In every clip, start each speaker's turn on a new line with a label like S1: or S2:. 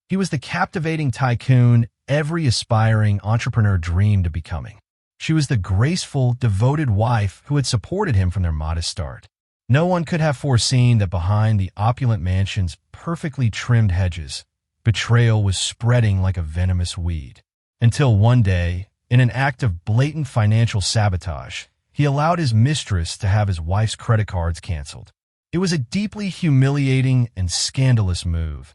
S1: He was the captivating tycoon every aspiring entrepreneur dreamed of becoming. She was the graceful, devoted wife who had supported him from their modest start. No one could have foreseen that behind the opulent mansion's perfectly trimmed hedges, betrayal was spreading like a venomous weed. Until one day, in an act of blatant financial sabotage, he allowed his mistress to have his wife's credit cards canceled. It was a deeply humiliating and scandalous move,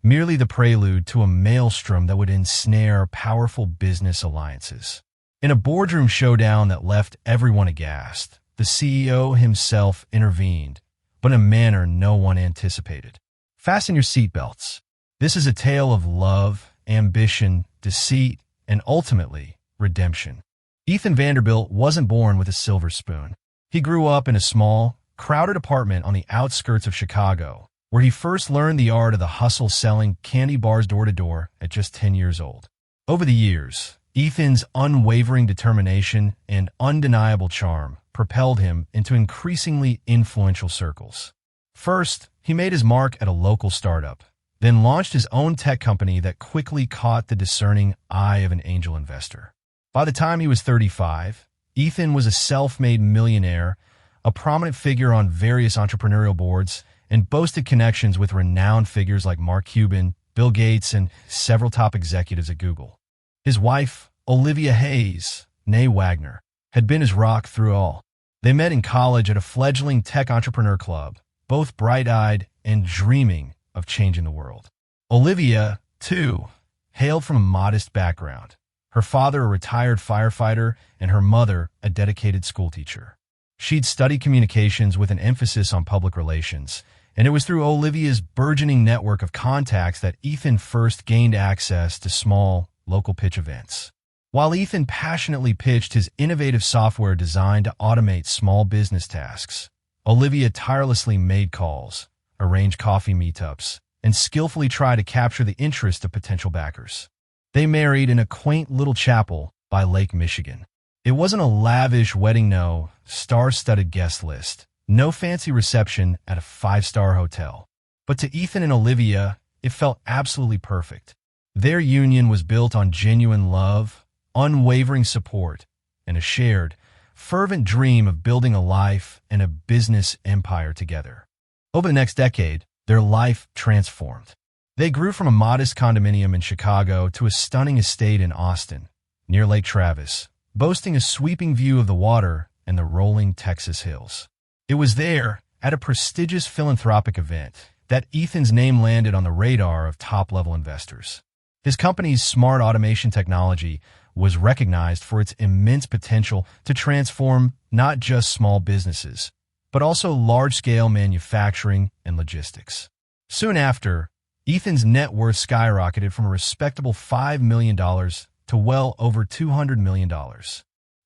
S1: merely the prelude to a maelstrom that would ensnare powerful business alliances. In a boardroom showdown that left everyone aghast, the CEO himself intervened, but in a manner no one anticipated. Fasten your seatbelts. This is a tale of love, ambition, deceit, and ultimately, redemption. Ethan Vanderbilt wasn't born with a silver spoon. He grew up in a small, crowded apartment on the outskirts of Chicago, where he first learned the art of the hustle selling candy bars door to door at just 10 years old. Over the years, Ethan's unwavering determination and undeniable charm propelled him into increasingly influential circles. First, he made his mark at a local startup, then launched his own tech company that quickly caught the discerning eye of an angel investor. By the time he was 35, Ethan was a self-made millionaire, a prominent figure on various entrepreneurial boards, and boasted connections with renowned figures like Mark Cuban, Bill Gates, and several top executives at Google. His wife, Olivia Hayes, née Wagner, had been his rock through all. They met in college at a fledgling tech entrepreneur club, both bright-eyed and dreaming of changing the world. Olivia, too, hailed from a modest background, her father a retired firefighter and her mother a dedicated schoolteacher. She'd studied communications with an emphasis on public relations, and it was through Olivia's burgeoning network of contacts that Ethan first gained access to small, local pitch events. While Ethan passionately pitched his innovative software designed to automate small business tasks, Olivia tirelessly made calls, arranged coffee meetups, and skillfully tried to capture the interest of potential backers. They married in a quaint little chapel by Lake Michigan. It wasn't a lavish wedding, no, star-studded guest list, no fancy reception at a five-star hotel. But to Ethan and Olivia, it felt absolutely perfect. Their union was built on genuine love, unwavering support, and a shared, fervent dream of building a life and a business empire together. Over the next decade, their life transformed. They grew from a modest condominium in Chicago to a stunning estate in Austin, near Lake Travis, boasting a sweeping view of the water and the rolling Texas hills. It was there, at a prestigious philanthropic event, that Ethan's name landed on the radar of top-level investors. His company's smart automation technology was recognized for its immense potential to transform not just small businesses, but also large-scale manufacturing and logistics. Soon after, Ethan's net worth skyrocketed from a respectable $5 million to well over $200 million.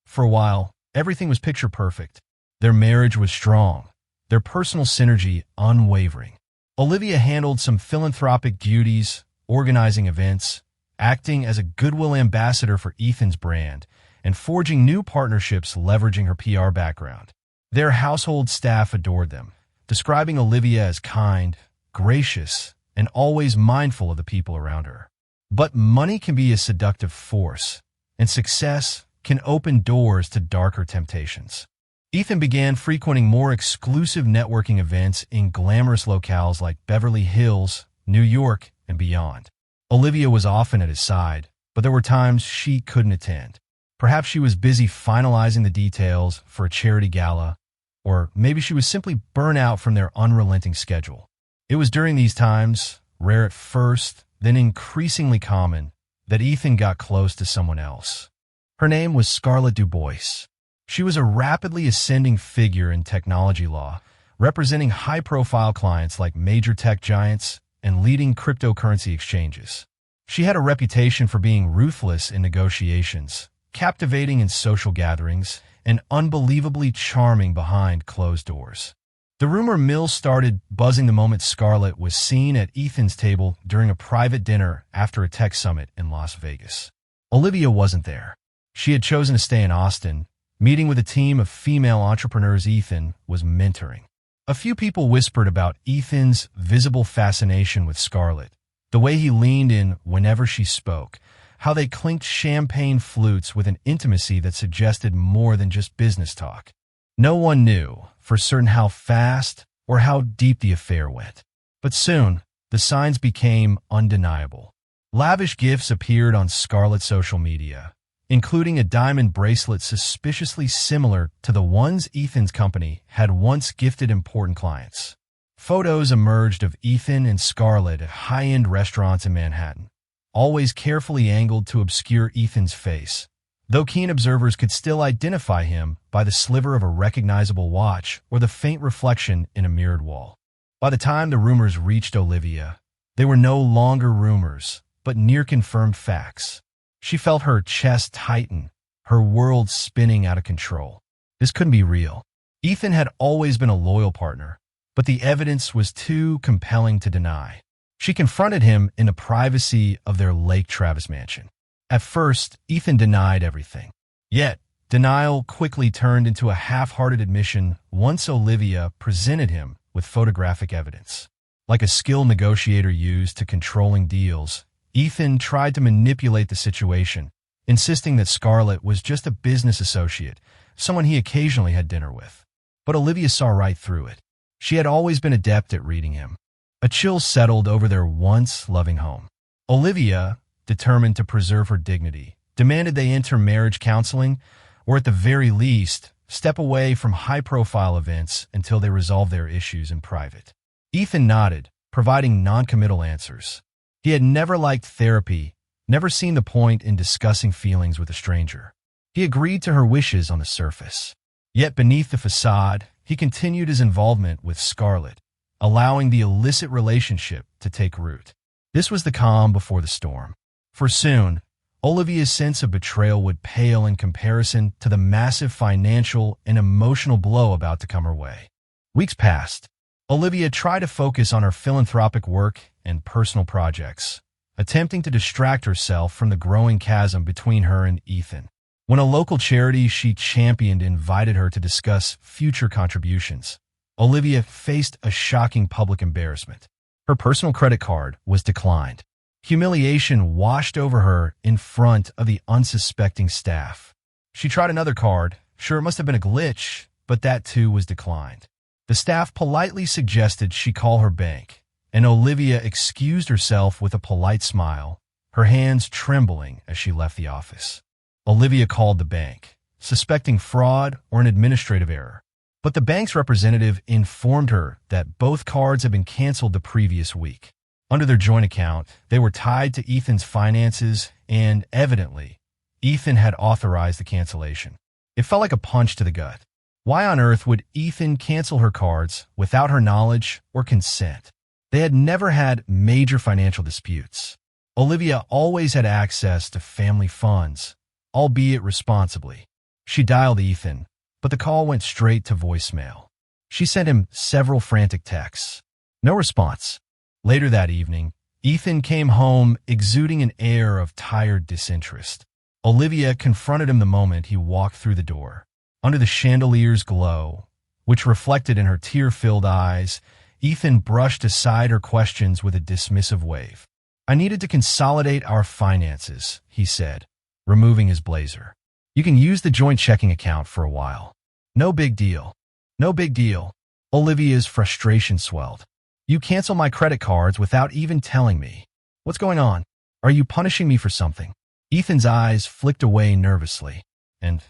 S1: For a while, everything was picture perfect. Their marriage was strong, their personal synergy unwavering. Olivia handled some philanthropic duties, organizing events, acting as a goodwill ambassador for Ethan's brand, and forging new partnerships leveraging her PR background. Their household staff adored them, describing Olivia as kind, gracious, and always mindful of the people around her. But money can be a seductive force, and success can open doors to darker temptations. Ethan began frequenting more exclusive networking events in glamorous locales like Beverly Hills, New York, and beyond. Olivia was often at his side, but there were times she couldn't attend. Perhaps she was busy finalizing the details for a charity gala, or maybe she was simply burnt out from their unrelenting schedule. It was during these times, rare at first, then increasingly common, that Ethan got close to someone else. Her name was Scarlett DuBois. She was a rapidly ascending figure in technology law, representing high-profile clients like major tech giants and leading cryptocurrency exchanges. She had a reputation for being ruthless in negotiations, captivating in social gatherings, and unbelievably charming behind closed doors. The rumor mill started buzzing the moment Scarlett was seen at Ethan's table during a private dinner after a tech summit in Las Vegas. Olivia wasn't there. She had chosen to stay in Austin, meeting with a team of female entrepreneurs Ethan was mentoring. A few people whispered about Ethan's visible fascination with Scarlett, The way he leaned in whenever she spoke, how they clinked champagne flutes with an intimacy that suggested more than just business talk. No one knew for certain how fast or how deep the affair went. But soon, the signs became undeniable. Lavish gifts appeared on Scarlett's social media, including a diamond bracelet suspiciously similar to the ones Ethan's company had once gifted important clients. Photos emerged of Ethan and Scarlett at high-end restaurants in Manhattan, always carefully angled to obscure Ethan's face, though keen observers could still identify him by the sliver of a recognizable watch or the faint reflection in a mirrored wall. By the time the rumors reached Olivia, they were no longer rumors, but near-confirmed facts. She felt her chest tighten, her world spinning out of control. This couldn't be real. Ethan had always been a loyal partner, but the evidence was too compelling to deny. She confronted him in the privacy of their Lake Travis mansion. At first, Ethan denied everything. Yet, denial quickly turned into a half-hearted admission once Olivia presented him with photographic evidence. Like a skilled negotiator used to controlling deals, Ethan tried to manipulate the situation, insisting that Scarlett was just a business associate, someone he occasionally had dinner with. But Olivia saw right through it. She had always been adept at reading him. A chill settled over their once loving home. Olivia, determined to preserve her dignity, demanded they enter marriage counseling, or at the very least, step away from high-profile events until they resolve their issues in private. Ethan nodded, providing non-committal answers. He had never liked therapy, never seen the point in discussing feelings with a stranger. He agreed to her wishes on the surface. Yet beneath the facade, he continued his involvement with Scarlett, allowing the illicit relationship to take root. This was the calm before the storm. For soon, Olivia's sense of betrayal would pale in comparison to the massive financial and emotional blow about to come her way. Weeks passed. Olivia tried to focus on her philanthropic work and personal projects, attempting to distract herself from the growing chasm between her and Ethan. When a local charity she championed invited her to discuss future contributions, Olivia faced a shocking public embarrassment. Her personal credit card was declined. Humiliation washed over her in front of the unsuspecting staff. She tried another card. Sure, it must have been a glitch, but that too was declined. The staff politely suggested she call her bank, and Olivia excused herself with a polite smile, her hands trembling as she left the office. Olivia called the bank, suspecting fraud or an administrative error. But the bank's representative informed her that both cards had been canceled the previous week. Under their joint account, they were tied to Ethan's finances, and evidently, Ethan had authorized the cancellation. It felt like a punch to the gut. Why on earth would Ethan cancel her cards without her knowledge or consent? They had never had major financial disputes. Olivia always had access to family funds, albeit responsibly. She dialed Ethan, but the call went straight to voicemail. She sent him several frantic texts. No response. Later that evening, Ethan came home exuding an air of tired disinterest. Olivia confronted him the moment he walked through the door. Under the chandelier's glow, which reflected in her tear-filled eyes, Ethan brushed aside her questions with a dismissive wave. "I needed to consolidate our finances," he said, removing his blazer. "You can use the joint checking account for a while." "No big deal. No big deal." Olivia's frustration swelled. "You cancel my credit cards without even telling me. What's going on? Are you punishing me for something?" Ethan's eyes flicked away nervously, and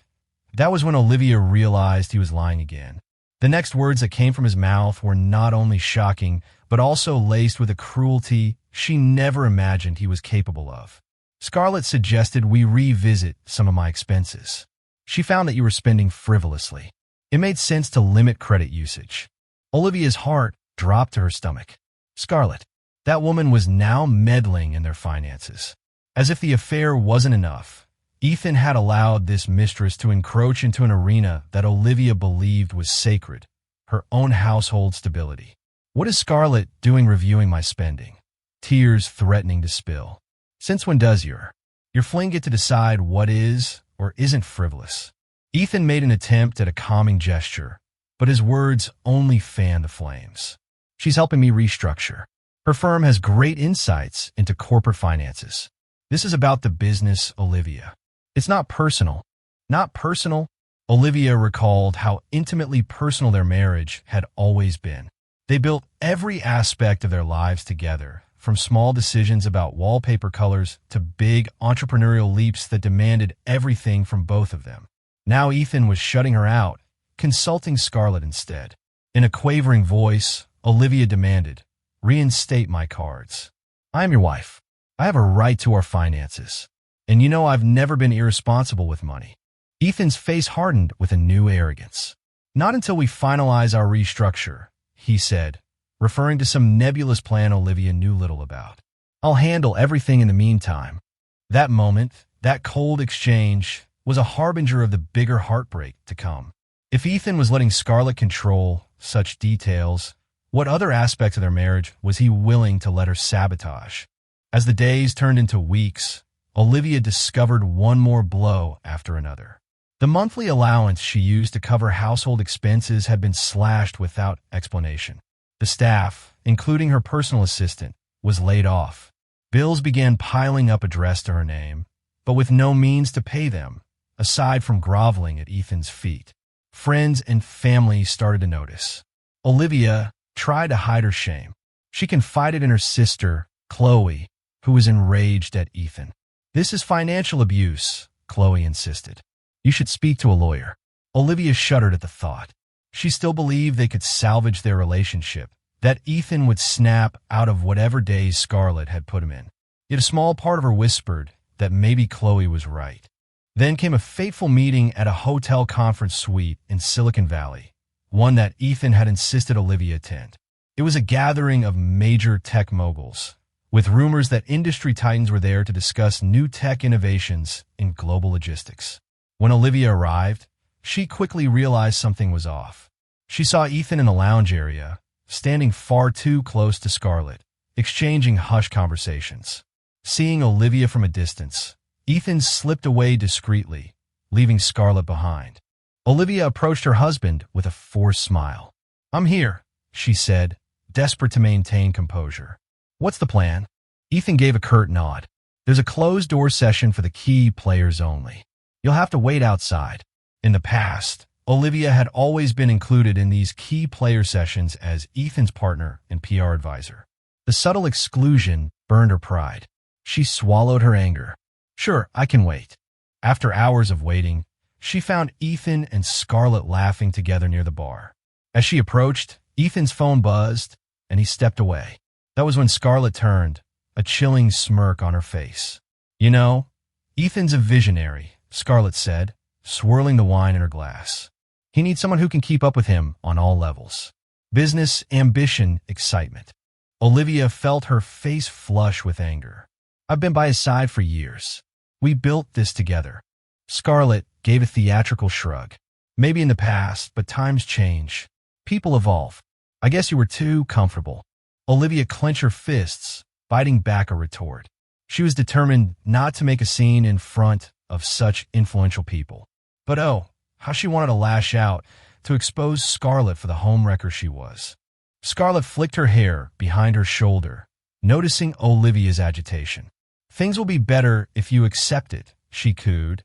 S1: that was when Olivia realized he was lying again. The next words that came from his mouth were not only shocking, but also laced with a cruelty she never imagined he was capable of. "Scarlett suggested we revisit some of my expenses. She found that you were spending frivolously. It made sense to limit credit usage." Olivia's heart dropped to her stomach. Scarlett, that woman was now meddling in their finances. As if the affair wasn't enough, Ethan had allowed this mistress to encroach into an arena that Olivia believed was sacred, her own household stability. "What is Scarlett doing reviewing my spending?" Tears threatening to spill. "Since when does your fling get to decide what is or isn't frivolous?" Ethan made an attempt at a calming gesture, but his words only fanned the flames. "She's helping me restructure. Her firm has great insights into corporate finances. This is about the business, Olivia. It's not personal. Not personal. Olivia recalled how intimately personal their marriage had always been. They built every aspect of their lives together, from small decisions about wallpaper colors to big entrepreneurial leaps that demanded everything from both of them. Now Ethan was shutting her out, consulting Scarlett instead. In a quavering voice, Olivia demanded, "Reinstate my cards. I am your wife. I have a right to our finances. And you know I've never been irresponsible with money." Ethan's face hardened with a new arrogance. "Not until we finalize our restructure," he said, referring to some nebulous plan Olivia knew little about. "I'll handle everything in the meantime." That moment, that cold exchange, was a harbinger of the bigger heartbreak to come. If Ethan was letting Scarlett control such details, what other aspects of their marriage was he willing to let her sabotage? As the days turned into weeks, Olivia discovered one more blow after another. The monthly allowance she used to cover household expenses had been slashed without explanation. The staff, including her personal assistant, was laid off. Bills began piling up addressed to her name, but with no means to pay them, aside from groveling at Ethan's feet. Friends and family started to notice. Olivia tried to hide her shame. She confided in her sister, Chloe, who was enraged at Ethan. "This is financial abuse," Chloe insisted. "You should speak to a lawyer." Olivia shuddered at the thought. She still believed they could salvage their relationship, that Ethan would snap out of whatever days Scarlett had put him in. Yet a small part of her whispered that maybe Chloe was right. Then came a fateful meeting at a hotel conference suite in Silicon Valley, one that Ethan had insisted Olivia attend. It was a gathering of major tech moguls, with rumors that industry titans were there to discuss new tech innovations in global logistics. When Olivia arrived, she quickly realized something was off. She saw Ethan in the lounge area, standing far too close to Scarlett, exchanging hushed conversations. Seeing Olivia from a distance, Ethan slipped away discreetly, leaving Scarlett behind. Olivia approached her husband with a forced smile. "I'm here," she said, desperate to maintain composure. "What's the plan?" Ethan gave a curt nod. "There's a closed-door session for the key players only. You'll have to wait outside." In the past, Olivia had always been included in these key player sessions as Ethan's partner and PR advisor. The subtle exclusion burned her pride. She swallowed her anger. "Sure, I can wait." After hours of waiting, she found Ethan and Scarlett laughing together near the bar. As she approached, Ethan's phone buzzed, and he stepped away. That was when Scarlett turned, a chilling smirk on her face. "You know, Ethan's a visionary," Scarlett said, swirling the wine in her glass. "He needs someone who can keep up with him on all levels. Business, ambition, excitement." Olivia felt her face flush with anger. "I've been by his side for years. We built this together." Scarlett gave a theatrical shrug. "Maybe in the past, but times change. People evolve. I guess you were too comfortable." Olivia clenched her fists, biting back a retort. She was determined not to make a scene in front of such influential people. But oh, how she wanted to lash out, to expose Scarlett for the homewrecker she was. Scarlett flicked her hair behind her shoulder, noticing Olivia's agitation. "Things will be better if you accept it," she cooed,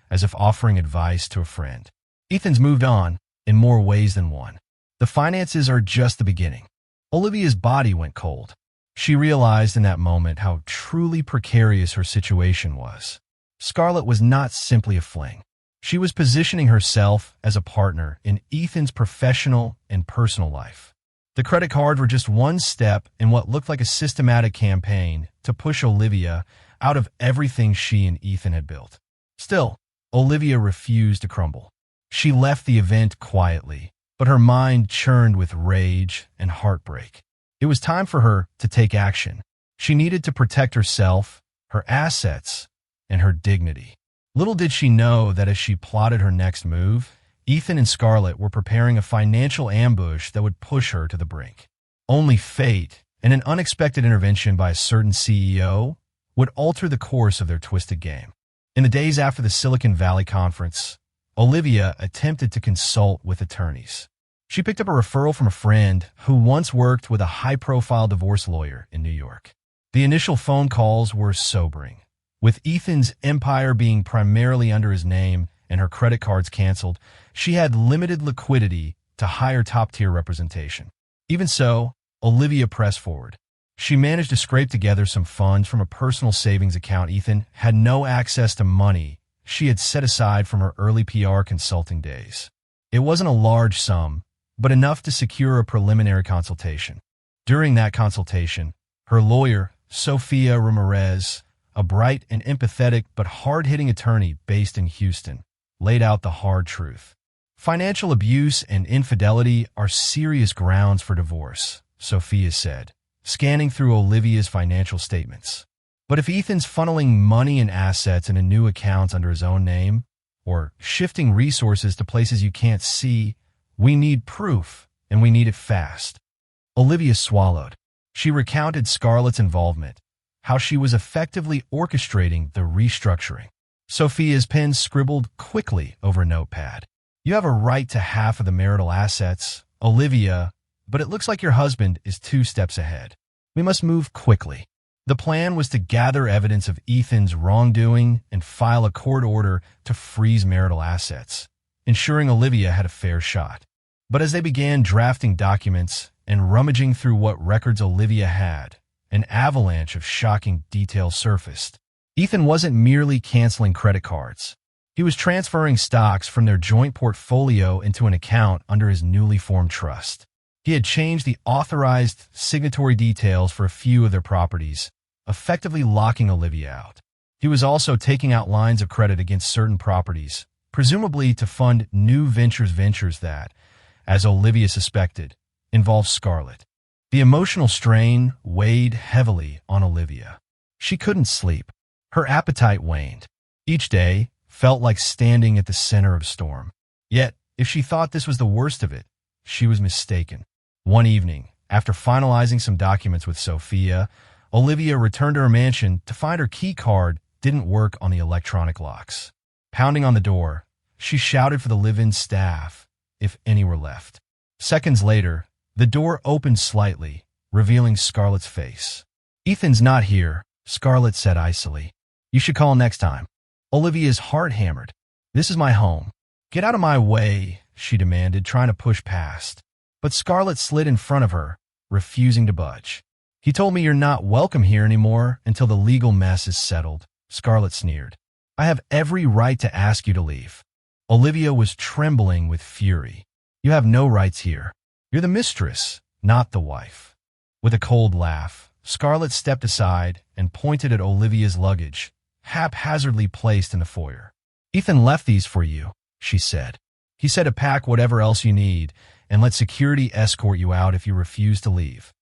S1: as if offering advice to a friend. "Ethan's moved on, in more ways than one. The finances are just the beginning." Olivia's body went cold. She realized in that moment how truly precarious her situation was. Scarlett was not simply a fling. She was positioning herself as a partner in Ethan's professional and personal life. The credit cards were just one step in what looked like a systematic campaign to push Olivia out of everything she and Ethan had built. Still, Olivia refused to crumble. She left the event quietly, but her mind churned with rage and heartbreak. It was time for her to take action. She needed to protect herself, her assets, and her dignity. Little did she know that as she plotted her next move, Ethan and Scarlett were preparing a financial ambush that would push her to the brink. Only fate and an unexpected intervention by a certain CEO would alter the course of their twisted game. In the days after the Silicon Valley conference, Olivia attempted to consult with attorneys. She picked up a referral from a friend who once worked with a high-profile divorce lawyer in New York. The initial phone calls were sobering. With Ethan's empire being primarily under his name and her credit cards canceled, she had limited liquidity to hire top-tier representation. Even so, Olivia pressed forward. She managed to scrape together some funds from a personal savings account Ethan had no access to money she had set aside from her early PR consulting days. It wasn't a large sum, but enough to secure a preliminary consultation. During that consultation, her lawyer, Sofia Ramirez, a bright and empathetic but hard-hitting attorney based in Houston, laid out the hard truth. Financial abuse and infidelity are serious grounds for divorce, Sofia said, scanning through Olivia's financial statements. But if Ethan's funneling money and assets into new accounts under his own name, or shifting resources to places you can't see, we need proof, and we need it fast. Olivia swallowed. She recounted Scarlett's involvement, how she was effectively orchestrating the restructuring. Sophia's pen scribbled quickly over a notepad. You have a right to half of the marital assets, Olivia, but it looks like your husband is 2 steps ahead. We must move quickly. The plan was to gather evidence of Ethan's wrongdoing and file a court order to freeze marital assets, ensuring Olivia had a fair shot. But as they began drafting documents and rummaging through what records Olivia had, an avalanche of shocking details surfaced. Ethan wasn't merely canceling credit cards. He was transferring stocks from their joint portfolio into an account under his newly formed trust. He had changed the authorized signatory details for a few of their properties, effectively locking Olivia out. He was also taking out lines of credit against certain properties, presumably to fund new ventures that, as Olivia suspected, involved Scarlett. The emotional strain weighed heavily on Olivia. She couldn't sleep. Her appetite waned. Each day felt like standing at the center of a storm. Yet, if she thought this was the worst of it, she was mistaken. One evening, after finalizing some documents with Sophia, Olivia returned to her mansion to find her key card didn't work on the electronic locks. Pounding on the door, she shouted for the live-in staff, if any were left. Seconds later, the door opened slightly, revealing Scarlett's face. "Ethan's not here," Scarlett said icily. "You should call next time." Olivia's heart hammered. "This is my home. Get out of my way," she demanded, trying to push past. But Scarlett slid in front of her, refusing to budge. "He told me you're not welcome here anymore until the legal mess is settled," Scarlett sneered. "I have every right to ask you to leave." Olivia was trembling with fury. "You have no rights here. You're the mistress, not the wife." With a cold laugh, Scarlett stepped aside and pointed at Olivia's luggage, haphazardly placed in the foyer. "Ethan left these for you," she said. "He said to pack whatever else you need and let security escort you out if you refuse to leave."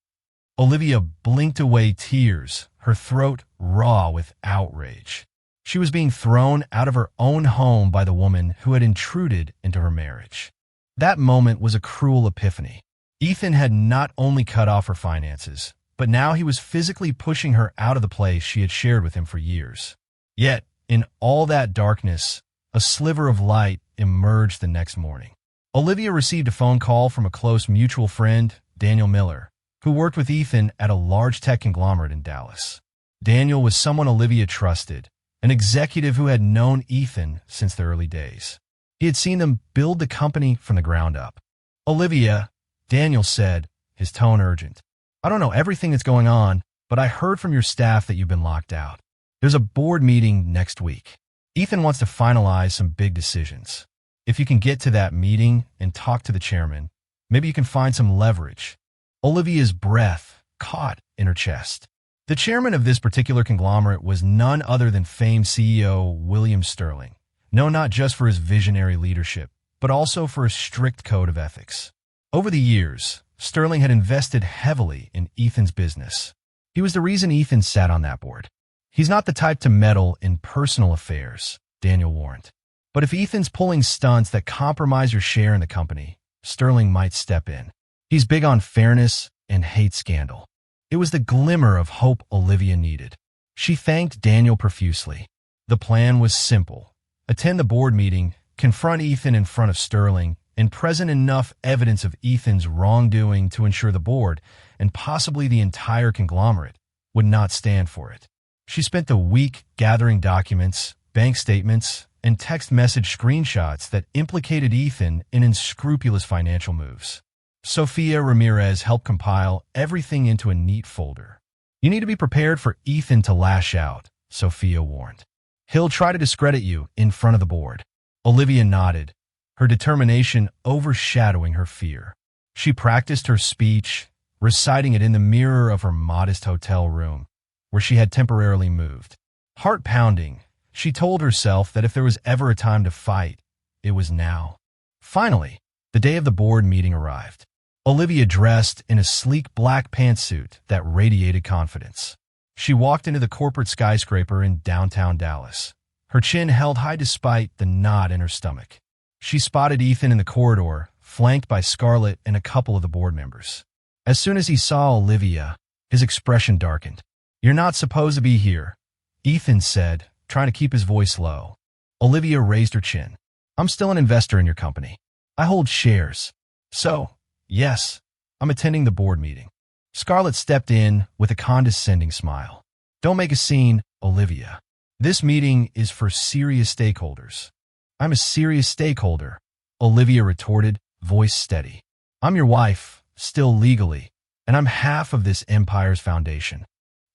S1: Olivia blinked away tears, her throat raw with outrage. She was being thrown out of her own home by the woman who had intruded into her marriage. That moment was a cruel epiphany. Ethan had not only cut off her finances, but now he was physically pushing her out of the place she had shared with him for years. Yet, in all that darkness, a sliver of light emerged the next morning. Olivia received a phone call from a close mutual friend, Daniel Miller, who worked with Ethan at a large tech conglomerate in Dallas. Daniel was someone Olivia trusted, an executive who had known Ethan since the early days. He had seen them build the company from the ground up. "Olivia," Daniel said, his tone urgent, "I don't know everything that's going on, but I heard from your staff that you've been locked out. There's a board meeting next week. Ethan wants to finalize some big decisions. If you can get to that meeting and talk to the chairman, maybe you can find some leverage." Olivia's breath caught in her chest. The chairman of this particular conglomerate was none other than famed CEO William Sterling, known not just for his visionary leadership, but also for a strict code of ethics. Over the years, Sterling had invested heavily in Ethan's business. He was the reason Ethan sat on that board. "He's not the type to meddle in personal affairs," Daniel warned. "But if Ethan's pulling stunts that compromise your share in the company, Sterling might step in. He's big on fairness and hates scandal." It was the glimmer of hope Olivia needed. She thanked Daniel profusely. The plan was simple. Attend the board meeting, confront Ethan in front of Sterling, and present enough evidence of Ethan's wrongdoing to ensure the board, and possibly the entire conglomerate, would not stand for it. She spent the week gathering documents, bank statements, and text message screenshots that implicated Ethan in unscrupulous financial moves. Sofia Ramirez helped compile everything into a neat folder. You need to be prepared for Ethan to lash out, Sofia warned. He'll try to discredit you in front of the board. Olivia nodded, her determination overshadowing her fear. She practiced her speech, reciting it in the mirror of her modest hotel room, where she had temporarily moved. Heart-pounding, she told herself that if there was ever a time to fight, it was now. Finally, the day of the board meeting arrived. Olivia dressed in a sleek black pantsuit that radiated confidence. She walked into the corporate skyscraper in downtown Dallas, her chin held high despite the knot in her stomach. She spotted Ethan in the corridor, flanked by Scarlett and a couple of the board members. As soon as he saw Olivia, his expression darkened. "You're not supposed to be here," Ethan said, trying to keep his voice low. Olivia raised her chin. "I'm still an investor in your company. I hold shares. So, yes, I'm attending the board meeting." Scarlett stepped in with a condescending smile. "Don't make a scene, Olivia. This meeting is for serious stakeholders." "I'm a serious stakeholder," Olivia retorted, voice steady. "I'm your wife, still legally, and I'm half of this empire's foundation."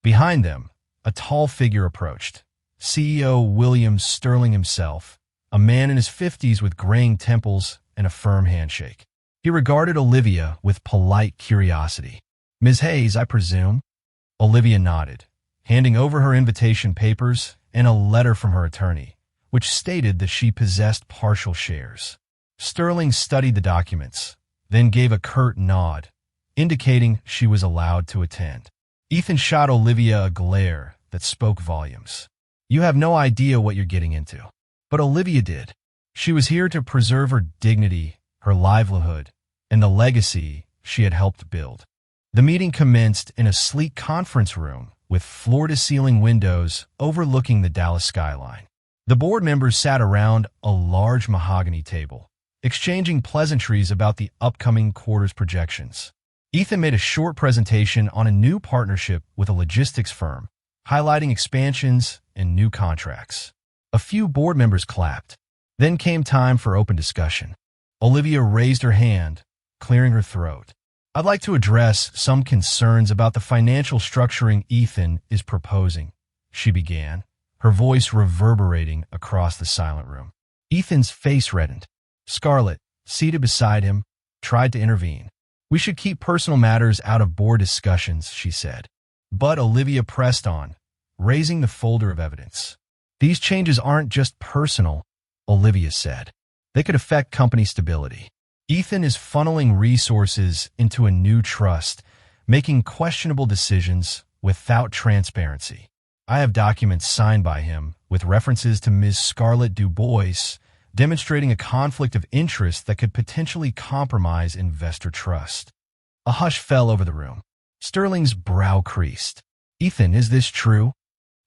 S1: Behind them, a tall figure approached. CEO William Sterling himself, a man in his 50s with graying temples and a firm handshake. He regarded Olivia with polite curiosity. "Ms. Hayes, I presume?" Olivia nodded, handing over her invitation papers and a letter from her attorney, which stated that she possessed partial shares. Sterling studied the documents, then gave a curt nod, indicating she was allowed to attend. Ethan shot Olivia a glare that spoke volumes. "You have no idea what you're getting into." But Olivia did. She was here to preserve her dignity, her livelihood, and the legacy she had helped build. The meeting commenced in a sleek conference room with floor-to-ceiling windows overlooking the Dallas skyline. The board members sat around a large mahogany table, exchanging pleasantries about the upcoming quarter's projections. Ethan made a short presentation on a new partnership with a logistics firm, highlighting expansions and new contracts. A few board members clapped. Then came time for open discussion. Olivia raised her hand, clearing her throat. "I'd like to address some concerns about the financial structuring Ethan is proposing," she began, her voice reverberating across the silent room. Ethan's face reddened. Scarlett, seated beside him, tried to intervene. "We should keep personal matters out of board discussions," she said. But Olivia pressed on, raising the folder of evidence. "These changes aren't just personal," Olivia said. "They could affect company stability. Ethan is funneling resources into a new trust, making questionable decisions without transparency. I have documents signed by him with references to Ms. Scarlett Dubois, demonstrating a conflict of interest that could potentially compromise investor trust." A hush fell over the room. Sterling's brow creased. "Ethan, is this true?"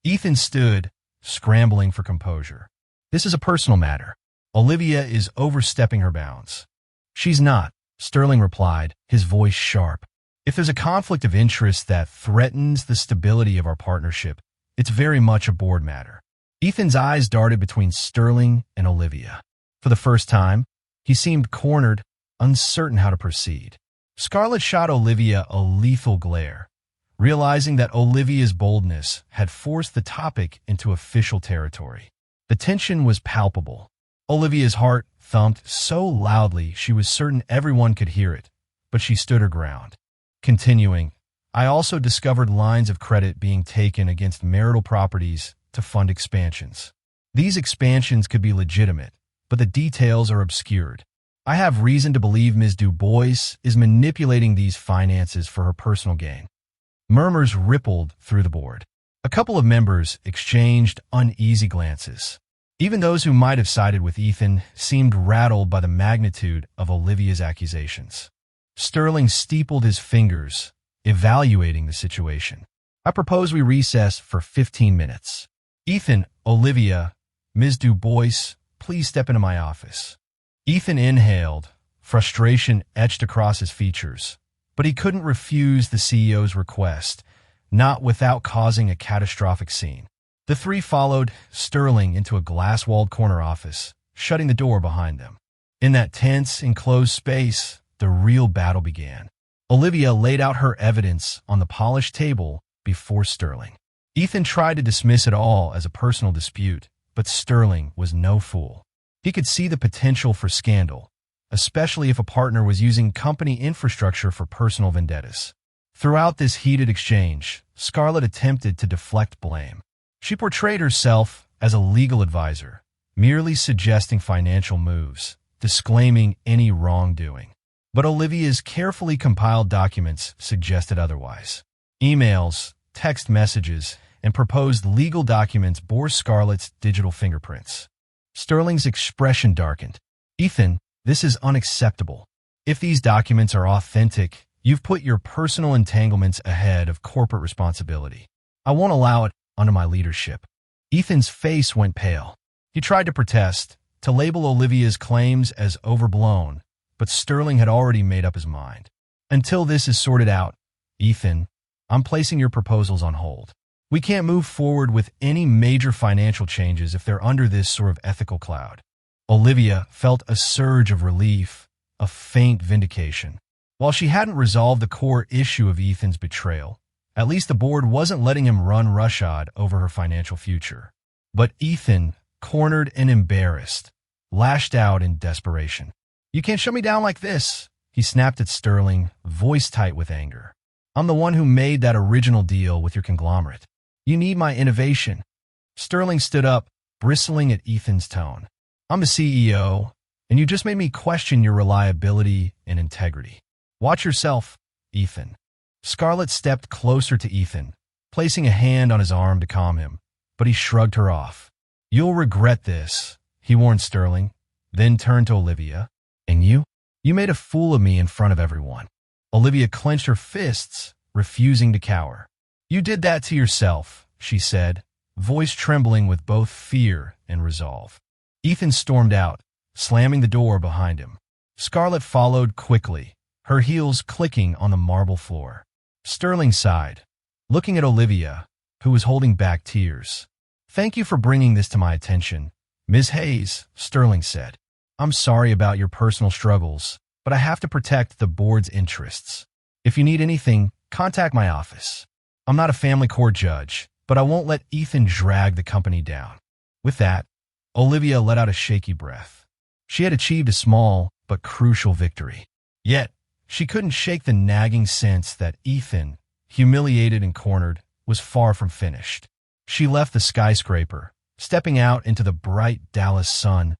S1: Ethan stood, scrambling for composure. "This is a personal matter. Olivia is overstepping her bounds." "She's not," Sterling replied, his voice sharp. "If there's a conflict of interest that threatens the stability of our partnership, it's very much a board matter." Ethan's eyes darted between Sterling and Olivia. For the first time, he seemed cornered, uncertain how to proceed. Scarlett shot Olivia a lethal glare, realizing that Olivia's boldness had forced the topic into official territory. The tension was palpable. Olivia's heart thumped so loudly she was certain everyone could hear it, but she stood her ground. Continuing, "I also discovered lines of credit being taken against marital properties to fund expansions. These expansions could be legitimate, but the details are obscured. I have reason to believe Ms. Dubois is manipulating these finances for her personal gain." Murmurs rippled through the board. A couple of members exchanged uneasy glances. Even those who might have sided with Ethan seemed rattled by the magnitude of Olivia's accusations. Sterling steepled his fingers, evaluating the situation. "I propose we recess for 15 minutes. Ethan, Olivia, Ms. Dubois, please step into my office." Ethan inhaled, Frustration etched across his features, but he couldn't refuse the CEO's request, not without causing a catastrophic scene. The three followed Sterling into a glass-walled corner office, shutting the door behind them. In that tense, enclosed space, the real battle began. Olivia laid out her evidence on the polished table before Sterling. Ethan tried to dismiss it all as a personal dispute, but Sterling was no fool. He could see the potential for scandal, especially if a partner was using company infrastructure for personal vendettas. Throughout this heated exchange, Scarlett attempted to deflect blame. She portrayed herself as a legal advisor, merely suggesting financial moves, disclaiming any wrongdoing. But Olivia's carefully compiled documents suggested otherwise. Emails, text messages, and proposed legal documents bore Scarlett's digital fingerprints. Sterling's expression darkened. "Ethan, this is unacceptable. If these documents are authentic, you've put your personal entanglements ahead of corporate responsibility. I won't allow it under my leadership." Ethan's face went pale. He tried to protest, to label Olivia's claims as overblown, but Sterling had already made up his mind. "Until this is sorted out, Ethan, I'm placing your proposals on hold. We can't move forward with any major financial changes if they're under this sort of ethical cloud." Olivia felt a surge of relief, a faint vindication. While she hadn't resolved the core issue of Ethan's betrayal, at least the board wasn't letting him run roughshod over her financial future. But Ethan, cornered and embarrassed, lashed out in desperation. "You can't shut me down like this," he snapped at Sterling, voice tight with anger. "I'm the one who made that original deal with your conglomerate. You need my innovation." Sterling stood up, bristling at Ethan's tone. "I'm the CEO, and you just made me question your reliability and integrity. Watch yourself, Ethan." Scarlett stepped closer to Ethan, placing a hand on his arm to calm him, but he shrugged her off. "You'll regret this," he warned Sterling, then turned to Olivia. "And you? You made a fool of me in front of everyone." Olivia clenched her fists, refusing to cower. "You did that to yourself," she said, voice trembling with both fear and resolve. Ethan stormed out, slamming the door behind him. Scarlett followed quickly, her heels clicking on the marble floor. Sterling sighed, looking at Olivia, who was holding back tears. "Thank you for bringing this to my attention, Ms. Hayes," Sterling said. "I'm sorry about your personal struggles, but I have to protect the board's interests. If you need anything, contact my office. I'm not a family court judge, but I won't let Ethan drag the company down." With that, Olivia let out a shaky breath. She had achieved a small but crucial victory. Yet, she couldn't shake the nagging sense that Ethan, humiliated and cornered, was far from finished. She left the skyscraper, stepping out into the bright Dallas sun,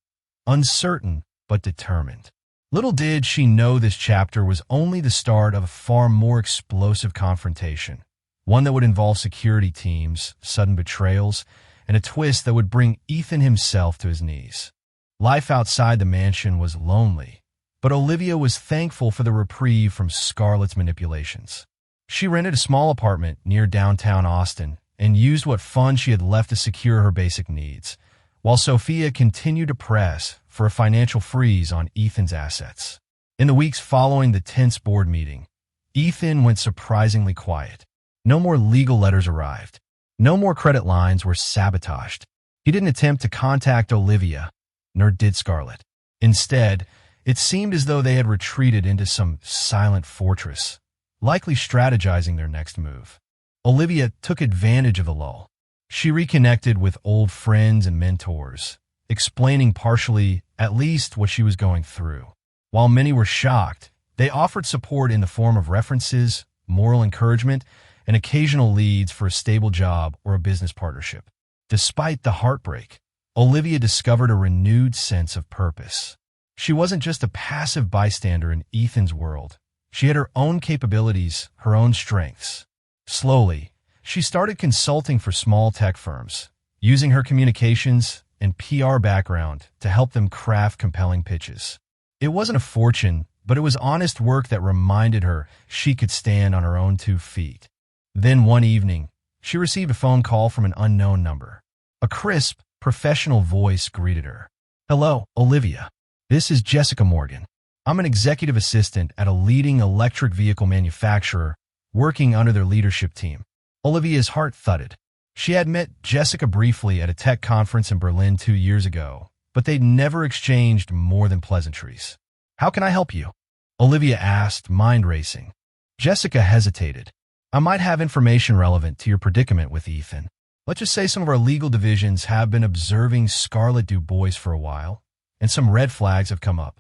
S1: uncertain but determined. Little did she know this chapter was only the start of a far more explosive confrontation, one that would involve security teams, sudden betrayals, and a twist that would bring Ethan himself to his knees. Life outside the mansion was lonely, but Olivia was thankful for the reprieve from Scarlett's manipulations. She rented a small apartment near downtown Austin and used what funds she had left to secure her basic needs, while Sophia continued to press for a financial freeze on Ethan's assets. In the weeks following the tense board meeting, Ethan went surprisingly quiet. No more legal letters arrived. No more credit lines were sabotaged. He didn't attempt to contact Olivia, nor did Scarlett. Instead, it seemed as though they had retreated into some silent fortress, likely strategizing their next move. Olivia took advantage of the lull. She reconnected with old friends and mentors, explaining partially, at least, what she was going through. While many were shocked, they offered support in the form of references, moral encouragement, and occasional leads for a stable job or a business partnership. Despite the heartbreak, Olivia discovered a renewed sense of purpose. She wasn't just a passive bystander in Ethan's world. She had her own capabilities, her own strengths. Slowly, she started consulting for small tech firms, using her communications and PR background to help them craft compelling pitches. It wasn't a fortune, but it was honest work that reminded her she could stand on her own 2 feet. Then one evening, she received a phone call from an unknown number. A crisp, professional voice greeted her. "Hello, Olivia. This is Jessica Morgan. I'm an executive assistant at a leading electric vehicle manufacturer working under their leadership team. Olivia's heart thudded. She had met Jessica briefly at a tech conference in Berlin 2 years ago, but they'd never exchanged more than pleasantries. How can I help you? Olivia asked, mind racing. Jessica hesitated. I might have information relevant to your predicament with Ethan. Let's just say some of our legal divisions have been observing Scarlett Du Bois for a while, and some red flags have come up.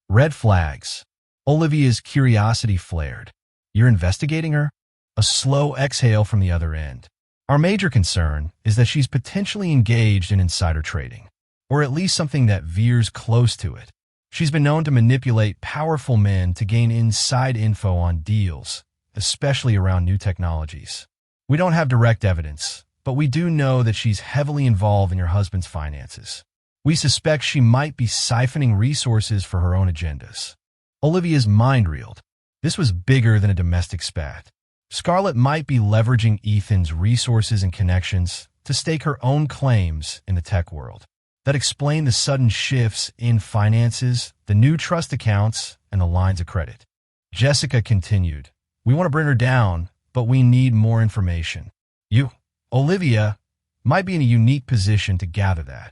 S1: Red flags. Olivia's curiosity flared. You're investigating her? A slow exhale from the other end. Our major concern is that she's potentially engaged in insider trading, or at least something that veers close to it. She's been known to manipulate powerful men to gain inside info on deals, especially around new technologies. We don't have direct evidence, but we do know that she's heavily involved in your husband's finances. We suspect she might be siphoning resources for her own agendas. Olivia's mind reeled. This was bigger than a domestic spat. Scarlett might be leveraging Ethan's resources and connections to stake her own claims in the tech world. That explained the sudden shifts in finances, the new trust accounts, and the lines of credit. Jessica continued. We want to bring her down, but we need more information. You, Olivia, might be in a unique position to gather that.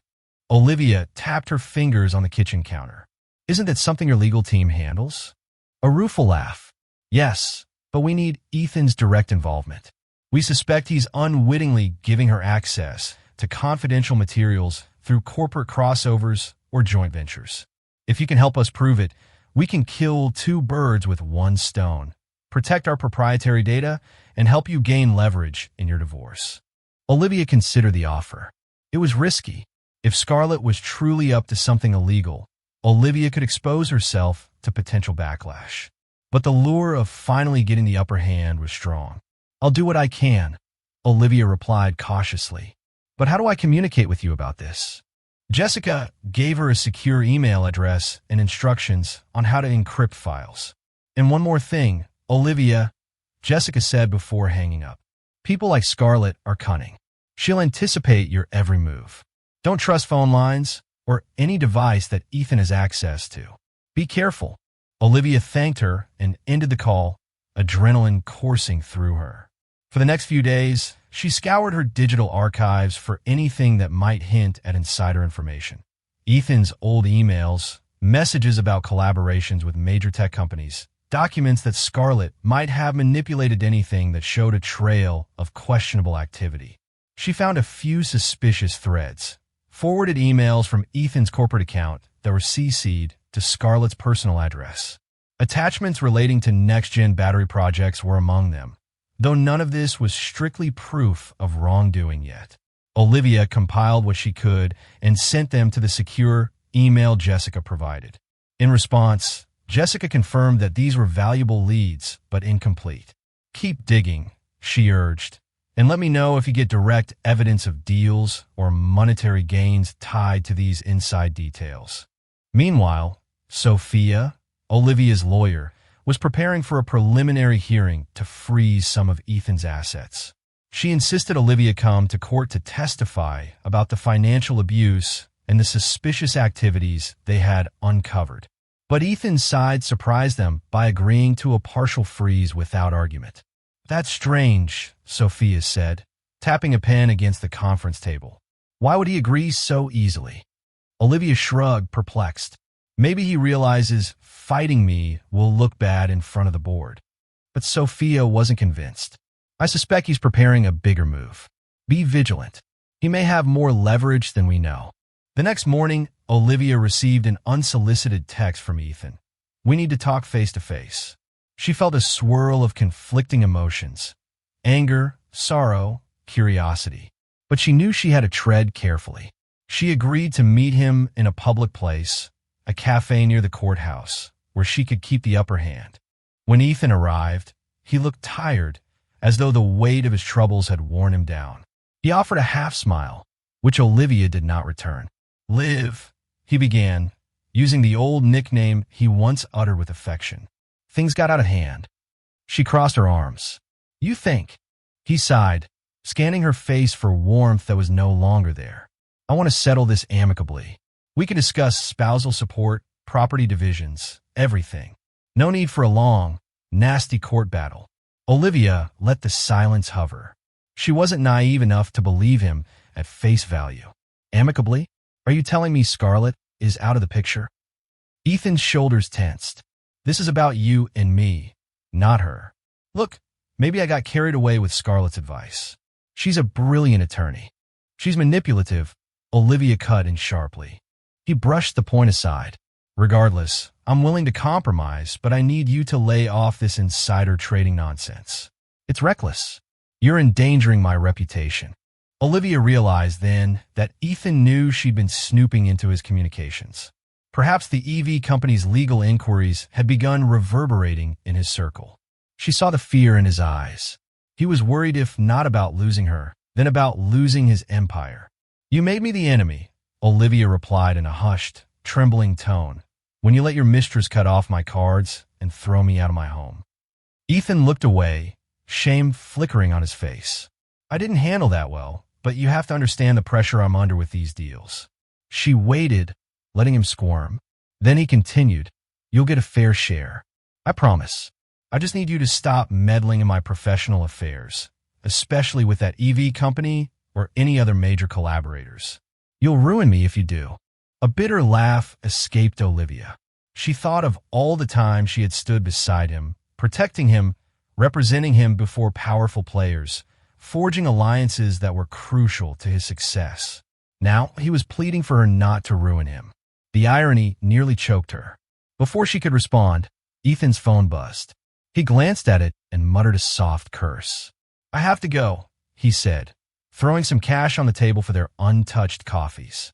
S1: Olivia tapped her fingers on the kitchen counter. Isn't that something your legal team handles? A rueful laugh. Yes, but we need Ethan's direct involvement. We suspect he's unwittingly giving her access to confidential materials through corporate crossovers or joint ventures. If you can help us prove it, we can kill 2 birds with 1 stone, protect our proprietary data, and help you gain leverage in your divorce. Olivia considered the offer. It was risky. If Scarlett was truly up to something illegal, Olivia could expose herself to potential backlash. But the lure of finally getting the upper hand was strong. I'll do what I can, Olivia replied cautiously. But how do I communicate with you about this? Jessica gave her a secure email address and instructions on how to encrypt files. And one more thing, Olivia, Jessica said before hanging up. People like Scarlett are cunning. She'll anticipate your every move. Don't trust phone lines or any device that Ethan has access to. Be careful. Olivia thanked her and ended the call, adrenaline coursing through her. For the next few days, she scoured her digital archives for anything that might hint at insider information. Ethan's old emails, messages about collaborations with major tech companies, documents that Scarlett might have manipulated anything that showed a trail of questionable activity. She found a few suspicious threads, forwarded emails from Ethan's corporate account that were CC'd to Scarlett's personal address. Attachments relating to next-gen battery projects were among them, though none of this was strictly proof of wrongdoing yet. Olivia compiled what she could and sent them to the secure email Jessica provided. In response, Jessica confirmed that these were valuable leads, but incomplete. Keep digging, she urged, and let me know if you get direct evidence of deals or monetary gains tied to these inside details. Meanwhile, Sophia, Olivia's lawyer, was preparing for a preliminary hearing to freeze some of Ethan's assets. She insisted Olivia come to court to testify about the financial abuse and the suspicious activities they had uncovered. But Ethan's side surprised them by agreeing to a partial freeze without argument. That's strange, Sophia said, tapping a pen against the conference table. Why would he agree so easily? Olivia shrugged, perplexed. Maybe he realizes fighting me will look bad in front of the board. But Sophia wasn't convinced. I suspect he's preparing a bigger move. Be vigilant. He may have more leverage than we know. The next morning, Olivia received an unsolicited text from Ethan. We need to talk face to face. She felt a swirl of conflicting emotions. Anger, sorrow, curiosity. But she knew she had to tread carefully. She agreed to meet him in a public place, a cafe near the courthouse, where she could keep the upper hand. When Ethan arrived, he looked tired, as though the weight of his troubles had worn him down. He offered a half-smile, which Olivia did not return. Liv, he began, using the old nickname he once uttered with affection. Things got out of hand. She crossed her arms. You think? He sighed, scanning her face for warmth that was no longer there. I want to settle this amicably. We can discuss spousal support, property divisions, everything. No need for a long, nasty court battle. Olivia let the silence hover. She wasn't naive enough to believe him at face value. Amicably? Are you telling me Scarlett is out of the picture? Ethan's shoulders tensed. This is about you and me, not her. Look, maybe I got carried away with Scarlett's advice. She's a brilliant attorney. She's manipulative, Olivia cut in sharply. He brushed the point aside. Regardless, I'm willing to compromise, but I need you to lay off this insider trading nonsense. It's reckless. You're endangering my reputation. Olivia realized then that Ethan knew she'd been snooping into his communications. Perhaps the EV company's legal inquiries had begun reverberating in his circle. She saw the fear in his eyes. He was worried, if not about losing her, then about losing his empire. You made me the enemy, Olivia replied in a hushed, trembling tone, when you let your mistress cut off my cards and throw me out of my home. Ethan looked away, shame flickering on his face. I didn't handle that well, but you have to understand the pressure I'm under with these deals. She waited, letting him squirm. Then he continued, you'll get a fair share. I promise. I just need you to stop meddling in my professional affairs, especially with that EV company or any other major collaborators. You'll ruin me if you do. A bitter laugh escaped Olivia. She thought of all the time she had stood beside him, protecting him, representing him before powerful players, forging alliances that were crucial to his success. Now he was pleading for her not to ruin him. The irony nearly choked her. Before she could respond, Ethan's phone buzzed. He glanced at it and muttered a soft curse. I have to go, he said, throwing some cash on the table for their untouched coffees.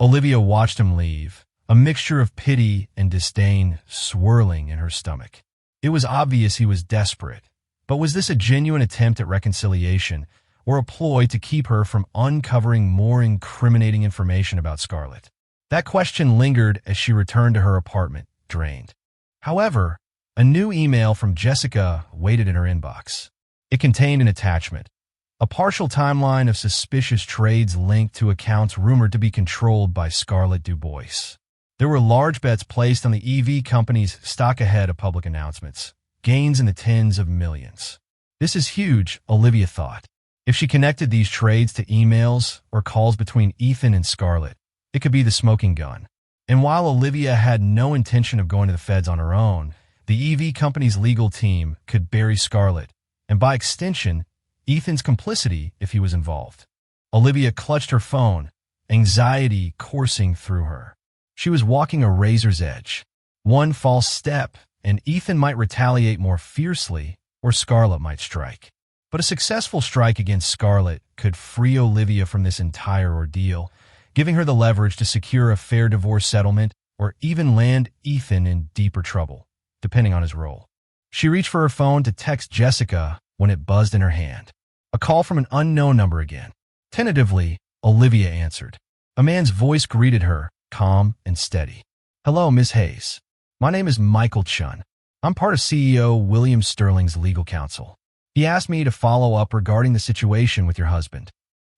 S1: Olivia watched him leave, a mixture of pity and disdain swirling in her stomach. It was obvious he was desperate, but was this a genuine attempt at reconciliation or a ploy to keep her from uncovering more incriminating information about Scarlett? That question lingered as she returned to her apartment, drained. However, a new email from Jessica waited in her inbox. It contained an attachment, a partial timeline of suspicious trades linked to accounts rumored to be controlled by Scarlett Dubois. There were large bets placed on the EV company's stock ahead of public announcements, gains in the tens of millions. This is huge, Olivia thought. If she connected these trades to emails or calls between Ethan and Scarlett, it could be the smoking gun. And while Olivia had no intention of going to the feds on her own, the EV company's legal team could bury Scarlett, and by extension, Ethan's complicity if he was involved. Olivia clutched her phone, anxiety coursing through her. She was walking a razor's edge. One false step, and Ethan might retaliate more fiercely, or Scarlett might strike. But a successful strike against Scarlett could free Olivia from this entire ordeal, giving her the leverage to secure a fair divorce settlement or even land Ethan in deeper trouble, depending on his role. She reached for her phone to text Jessica when it buzzed in her hand. A call from an unknown number again. Tentatively, Olivia answered. A man's voice greeted her, calm and steady. Hello, Miss Hayes. My name is Michael Chun. I'm part of CEO William Sterling's legal counsel. He asked me to follow up regarding the situation with your husband.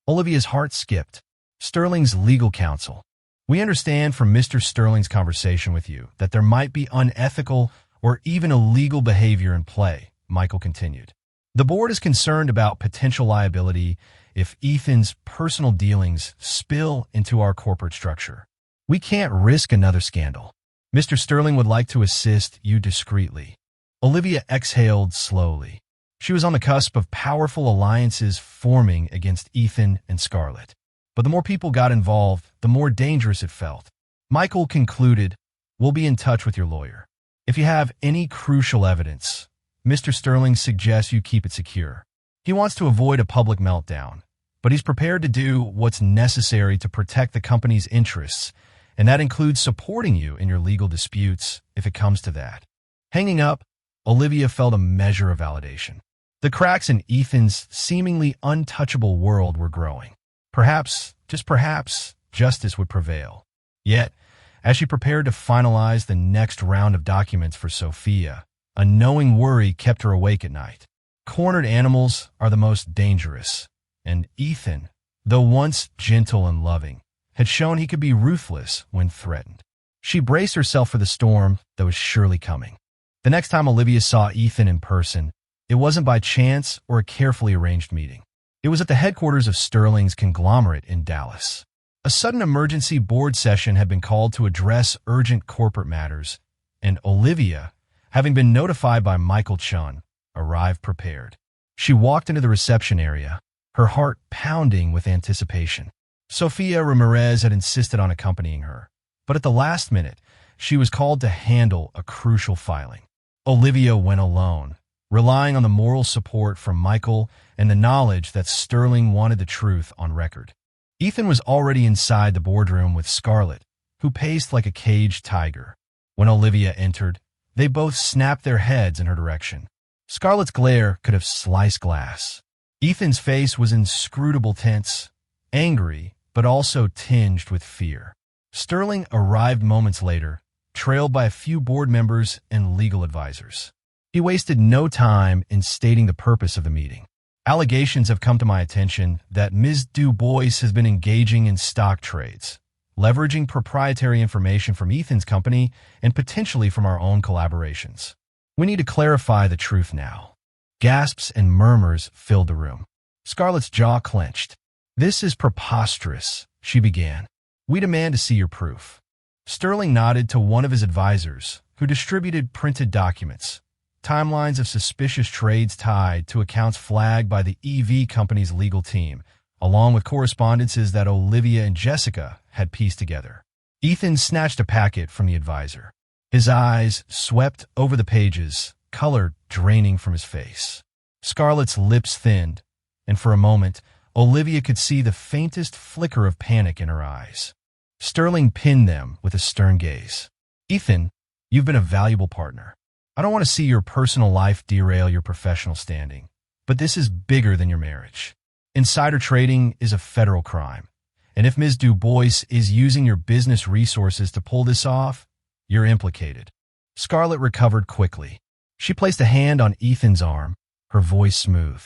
S1: Olivia's heart skipped. Sterling's legal counsel. We understand from Mr. Sterling's conversation with you that there might be unethical or even illegal behavior in play, Michael continued. The board is concerned about potential liability if Ethan's personal dealings spill into our corporate structure. We can't risk another scandal. Mr. Sterling would like to assist you discreetly. Olivia exhaled slowly. She was on the cusp of powerful alliances forming against Ethan and Scarlett. But the more people got involved, the more dangerous it felt. Michael concluded, we'll be in touch with your lawyer. If you have any crucial evidence, Mr. Sterling suggests you keep it secure. He wants to avoid a public meltdown, but he's prepared to do what's necessary to protect the company's interests, and that includes supporting you in your legal disputes if it comes to that. Hanging up, Olivia felt a measure of validation. The cracks in Ethan's seemingly untouchable world were growing. Perhaps, just perhaps, justice would prevail. Yet, as she prepared to finalize the next round of documents for Sophia, a knowing worry kept her awake at night. Cornered animals are the most dangerous, and Ethan, though once gentle and loving, had shown he could be ruthless when threatened. She braced herself for the storm that was surely coming. The next time Olivia saw Ethan in person, it wasn't by chance or a carefully arranged meeting. It was at the headquarters of Sterling's conglomerate in Dallas. A sudden emergency board session had been called to address urgent corporate matters, and Olivia, having been notified by Michael Chun, arrived prepared. She walked into the reception area, her heart pounding with anticipation. Sofia Ramirez had insisted on accompanying her, but at the last minute, she was called to handle a crucial filing. Olivia went alone, relying on the moral support from Michael and the knowledge that Sterling wanted the truth on record. Ethan was already inside the boardroom with Scarlett, who paced like a caged tiger. When Olivia entered, they both snapped their heads in her direction. Scarlett's glare could have sliced glass. Ethan's face was inscrutable tense, angry, but also tinged with fear. Sterling arrived moments later, trailed by a few board members and legal advisors. He wasted no time in stating the purpose of the meeting. Allegations have come to my attention that Ms. Du Bois has been engaging in stock trades, leveraging proprietary information from Ethan's company and potentially from our own collaborations. We need to clarify the truth now. Gasps and murmurs filled the room. Scarlett's jaw clenched. "This is preposterous," she began. "We demand to see your proof." Sterling nodded to one of his advisors, who distributed printed documents, timelines of suspicious trades tied to accounts flagged by the EV company's legal team, along with correspondences that Olivia and Jessica had pieced together. Ethan snatched a packet from the advisor. His eyes swept over the pages, color draining from his face. Scarlett's lips thinned, and for a moment, Olivia could see the faintest flicker of panic in her eyes. Sterling pinned them with a stern gaze. "Ethan, you've been a valuable partner. I don't want to see your personal life derail your professional standing, but this is bigger than your marriage. Insider trading is a federal crime, and if Ms. Du Bois is using your business resources to pull this off, you're implicated." Scarlett recovered quickly. She placed a hand on Ethan's arm, her voice smooth.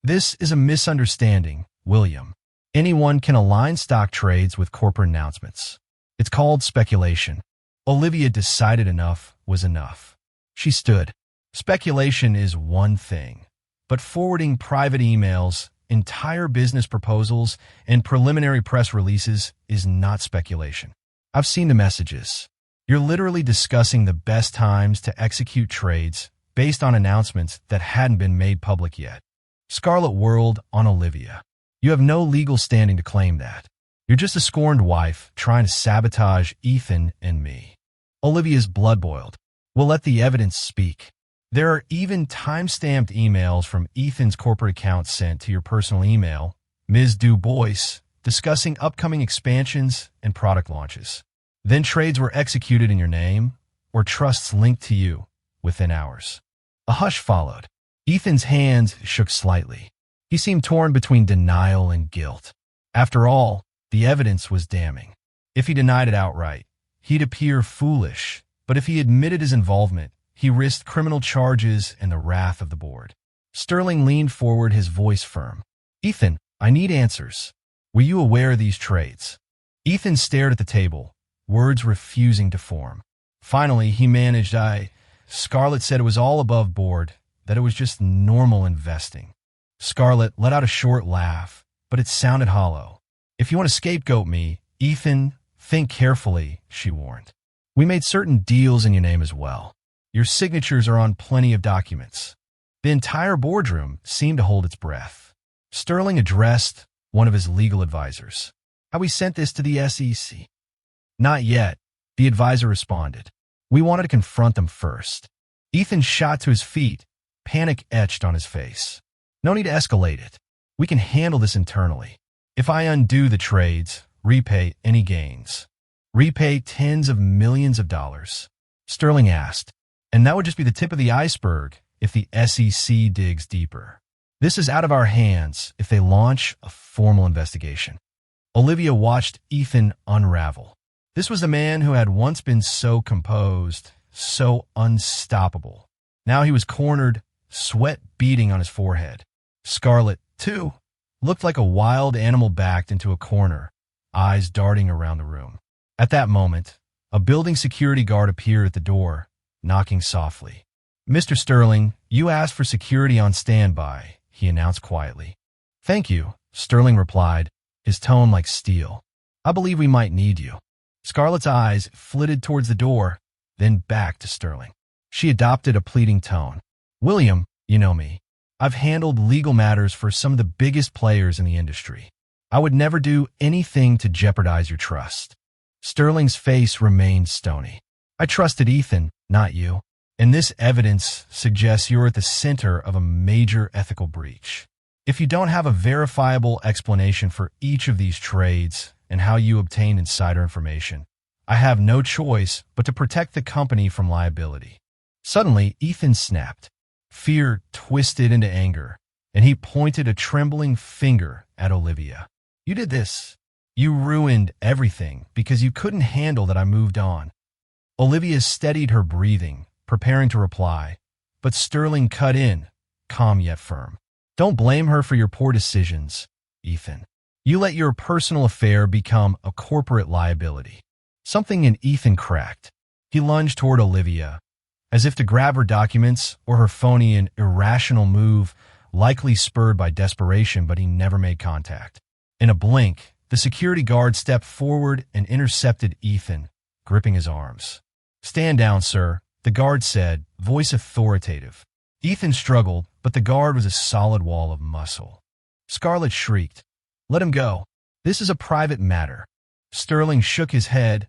S1: "This is a misunderstanding, William. Anyone can align stock trades with corporate announcements. It's called speculation." Olivia decided enough was enough. She stood. Speculation is one thing, but forwarding private emails, entire business proposals, and preliminary press releases is not speculation. I've seen the messages. You're literally discussing the best times to execute trades based on announcements that hadn't been made public yet. Scarlett whirled on Olivia. "You have no legal standing to claim that. You're just a scorned wife trying to sabotage Ethan and me." Olivia's blood boiled. "We'll let the evidence speak. There are even time-stamped emails from Ethan's corporate account sent to your personal email, Ms. Du Bois, discussing upcoming expansions and product launches. Then trades were executed in your name, or trusts linked to you, within hours." A hush followed. Ethan's hands shook slightly. He seemed torn between denial and guilt. After all, the evidence was damning. If he denied it outright, he'd appear foolish, but if he admitted his involvement, he risked criminal charges and the wrath of the board. Sterling leaned forward, his voice firm. "Ethan, I need answers. Were you aware of these trades?" Ethan stared at the table, words refusing to form. Finally, he managed, Scarlett said it was all above board, that it was just normal investing." Scarlett let out a short laugh, but it sounded hollow. "If you want to scapegoat me, Ethan, think carefully," she warned. "We made certain deals in your name as well. Your signatures are on plenty of documents." The entire boardroom seemed to hold its breath. Sterling addressed one of his legal advisors. "Have we sent this to the SEC?" "Not yet," the advisor responded. "We wanted to confront them first." Ethan shot to his feet, panic etched on his face. "No need to escalate it. We can handle this internally. If I undo the trades, repay any gains. Repay tens of millions of dollars." Sterling asked, "And that would just be the tip of the iceberg if the SEC digs deeper. This is out of our hands if they launch a formal investigation." Olivia watched Ethan unravel. This was the man who had once been so composed, so unstoppable. Now he was cornered, sweat beading on his forehead. Scarlett, too, looked like a wild animal backed into a corner, eyes darting around the room. At that moment, A building security guard appeared at the door, knocking softly. "Mr. Sterling, you asked for security on standby," he announced quietly. "Thank you," Sterling replied, his tone like steel. "I believe we might need you." Scarlett's eyes flitted towards the door, then back to Sterling. She adopted a pleading tone. "William, you know me. I've handled legal matters for some of the biggest players in the industry. I would never do anything to jeopardize your trust." Sterling's face remained stony. "I trusted Ethan, not you. And this evidence suggests you're at the center of a major ethical breach. If you don't have a verifiable explanation for each of these trades and how you obtained insider information, I have no choice but to protect the company from liability." Suddenly, Ethan snapped. Fear twisted into anger, and he pointed a trembling finger at Olivia. "You did this. You ruined everything because you couldn't handle that I moved on." Olivia steadied her breathing, preparing to reply, but Sterling cut in, calm yet firm. "Don't blame her for your poor decisions, Ethan. You let your personal affair become a corporate liability." Something in Ethan cracked. He lunged toward Olivia, as if to grab her documents or her phony and irrational move, likely spurred by desperation, but he never made contact. In a blink, the security guard stepped forward and intercepted Ethan, gripping his arms. "Stand down, sir," the guard said, voice authoritative. Ethan struggled, but the guard was a solid wall of muscle. Scarlett shrieked, "Let him go. This is a private matter." Sterling shook his head,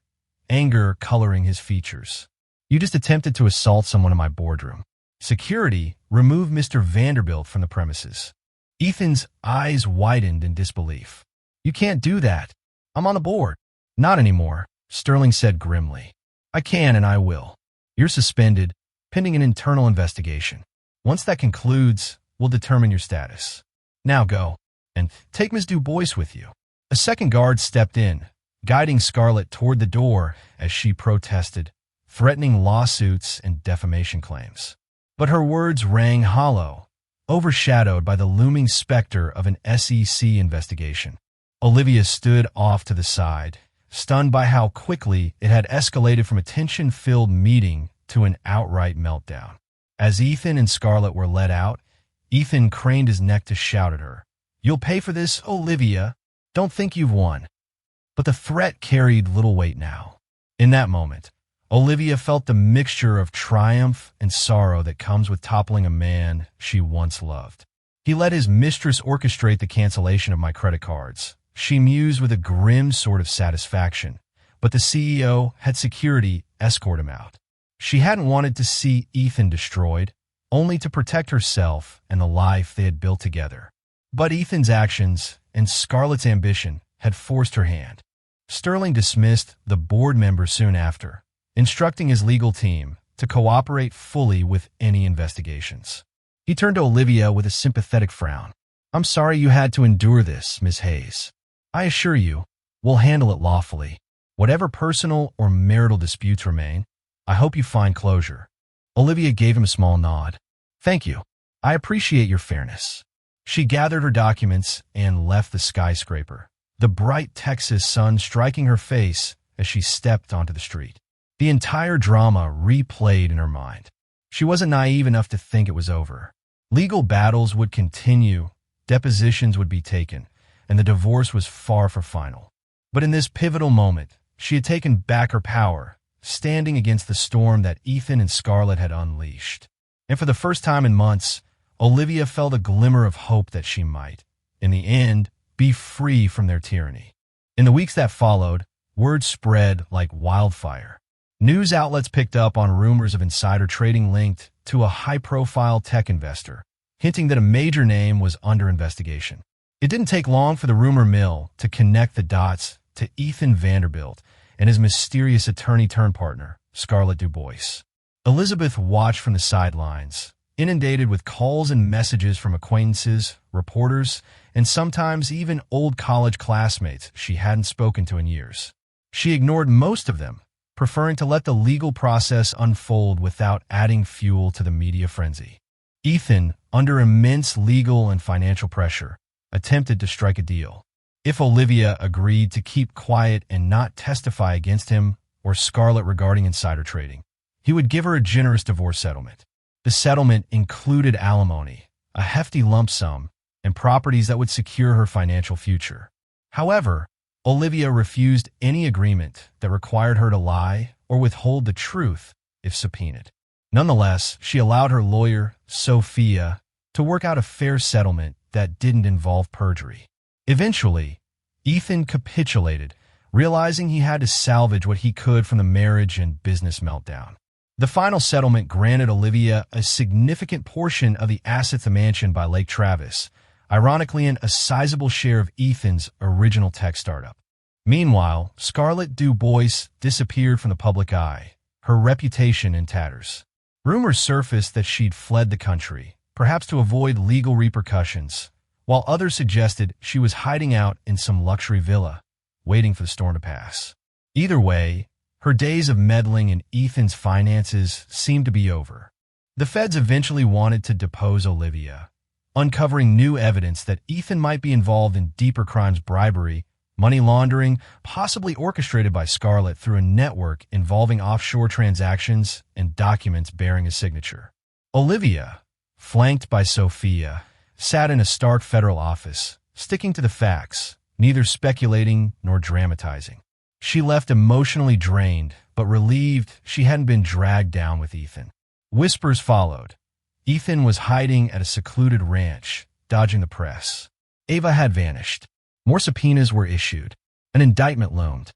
S1: anger coloring his features. "You just attempted to assault someone in my boardroom. Security, remove Mr. Vanderbilt from the premises." Ethan's eyes widened in disbelief. "You can't do that. I'm on the board." "Not anymore," Sterling said grimly. "I can and I will. You're suspended, pending an internal investigation. Once that concludes, we'll determine your status. Now go, and take Ms. Du Bois with you." A second guard stepped in, guiding Scarlett toward the door as she protested, threatening lawsuits and defamation claims. But her words rang hollow, overshadowed by the looming specter of an SEC investigation. Olivia stood off to the side, stunned by how quickly it had escalated from a tension-filled meeting to an outright meltdown. As Ethan and Scarlett were led out, Ethan craned his neck to shout at her, "You'll pay for this, Olivia. Don't think you've won." But the threat carried little weight now. In that moment, Olivia felt the mixture of triumph and sorrow that comes with toppling a man she once loved. "He let his mistress orchestrate the cancellation of my credit cards," she mused with a grim sort of satisfaction, but the CEO had security escort him out. She hadn't wanted to see Ethan destroyed, only to protect herself and the life they had built together. But Ethan's actions and Scarlett's ambition had forced her hand. Sterling dismissed the board member soon after, instructing his legal team to cooperate fully with any investigations. He turned to Olivia with a sympathetic frown. "I'm sorry you had to endure this, Miss Hayes. I assure you, we'll handle it lawfully. Whatever personal or marital disputes remain, I hope you find closure." Olivia gave him a small nod. "Thank you. I appreciate your fairness." She gathered her documents and left the skyscraper, the bright Texas sun striking her face as she stepped onto the street. The entire drama replayed in her mind. She wasn't naive enough to think it was over. Legal battles would continue, depositions would be taken, and the divorce was far from final. But in this pivotal moment, she had taken back her power, standing against the storm that Ethan and Scarlett had unleashed. And for the first time in months, Olivia felt a glimmer of hope that she might, in the end, be free from their tyranny. In the weeks that followed, word spread like wildfire. News outlets picked up on rumors of insider trading linked to a high-profile tech investor, hinting that a major name was under investigation. It didn't take long for the rumor mill to connect the dots to Ethan Vanderbilt and his mysterious attorney-turned-partner, Scarlett Du Bois. Elizabeth watched from the sidelines, inundated with calls and messages from acquaintances, reporters, and sometimes even old college classmates she hadn't spoken to in years. She ignored most of them, preferring to let the legal process unfold without adding fuel to the media frenzy. Ethan, under immense legal and financial pressure, attempted to strike a deal. If Olivia agreed to keep quiet and not testify against him, or Scarlett regarding insider trading. He would give her a generous divorce settlement. The settlement included alimony, a hefty lump sum, and properties that would secure her financial future. However, Olivia refused any agreement that required her to lie or withhold the truth if subpoenaed. Nonetheless, she allowed her lawyer, Sophia, to work out a fair settlement that didn't involve perjury. Eventually, Ethan capitulated, realizing he had to salvage what he could from the marriage and business meltdown. The final settlement granted Olivia a significant portion of the assets of the mansion by Lake Travis, ironically a sizable share of Ethan's original tech startup. Meanwhile, Scarlett Du Bois disappeared from the public eye, her reputation in tatters. Rumors surfaced that she'd fled the country, perhaps to avoid legal repercussions, while others suggested she was hiding out in some luxury villa, waiting for the storm to pass. Either way, her days of meddling in Ethan's finances seemed to be over. The feds eventually wanted to depose Olivia, uncovering new evidence that Ethan might be involved in deeper crimes: bribery, money laundering, possibly orchestrated by Scarlett through a network involving offshore transactions and documents bearing his signature. Olivia, flanked by Sophia, sat in a stark federal office, sticking to the facts, neither speculating nor dramatizing. She left emotionally drained, but relieved she hadn't been dragged down with Ethan. Whispers followed. Ethan was hiding at a secluded ranch, dodging the press. Ava had vanished. More subpoenas were issued. An indictment loomed.